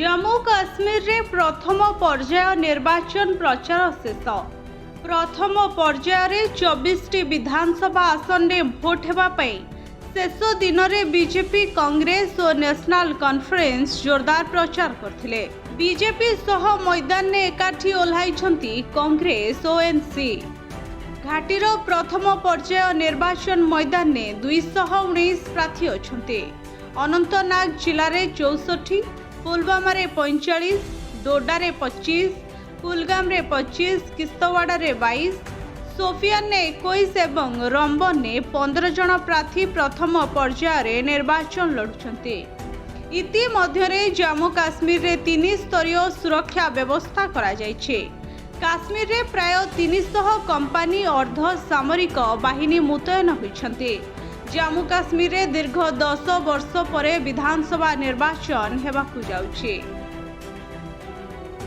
जम्मू काश्मीर रे प्रथम पर्याय निर्वाचन प्रचार शेष। प्रथम पर्याय रे 24 विधानसभा आसन रे भोट हेबापई शेष दिन रे बीजेपी कांग्रेस और नेशनल कॉन्फ्रेंस जोरदार प्रचार करथिले। बीजेपी सह मैदान ने एकाठी ओह्लाइछंती कांग्रेस और एनसी। घाटीर प्रथम पर्याय निर्वाचन मैदान ने 219 प्रार्थी अछंती। अनंतनाग जिले में 64, पुलवामा रे 45, डोडा रे 25, कुलगाम रे 25, किश्तवाड़ा रे 22, सोफियान ने 21 एवं रंबन ने 15 जन प्रार्थी प्रथम पर्याय रे निर्वाचन लड़ुछंती। इति मध्यरे जम्मू काश्मीर रे 3 स्तरीय सुरक्षा व्यवस्था करा जायछि। काश्मीर रे प्राय 300 कंपानी अर्ध सामरिक बाहिनी मुतयन होइछंती। जम्मू काश्मीर रे दीर्घ 10 वर्ष पर विधानसभा निर्वाचन हेबाकु जाउछि।